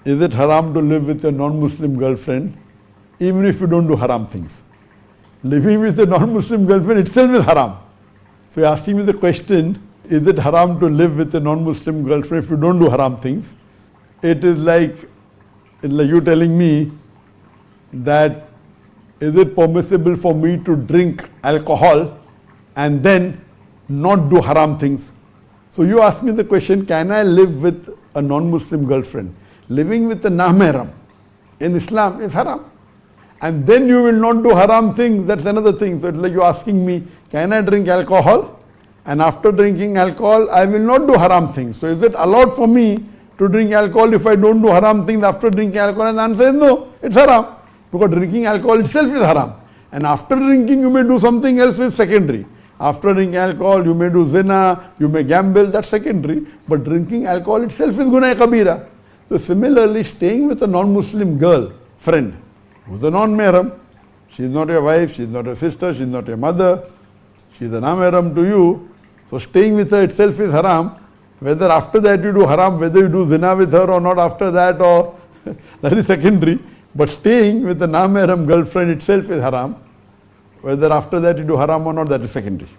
is it haram to live with a non-Muslim girlfriend even if you don't do haram things? Living with a non-Muslim girlfriend itself is haram. So you're asking me the question, is it haram to live with a non-Muslim girlfriend if you don't do haram things? It is like you telling me that is it permissible for me to drink alcohol and then not do haram things? So you ask me the question, can I live with a non-Muslim girlfriend? Living with a nahmaram in Islam is haram. And then you will not do haram things, that's another thing. So it's like you're asking me, can I drink alcohol? And after drinking alcohol, I will not do haram things. So is it allowed for me to drink alcohol if I don't do haram things after drinking alcohol? And the answer is no, it's haram. Because drinking alcohol itself is haram. And after drinking, you may do something else, is secondary. After drinking alcohol, you may do zina, you may gamble, that's secondary. But drinking alcohol itself is gunah kabira. So similarly, staying with a non-Muslim girl, friend, who's a non-mahram, she's not your wife, she's not your sister, she's not your mother, she's a non-mahram to you. So staying with her itself is haram. Whether after that you do haram, whether you do zina with her or not after that, or that is secondary. But staying with a non-mahram girlfriend itself is haram. Whether after that you do haram or not, that is secondary.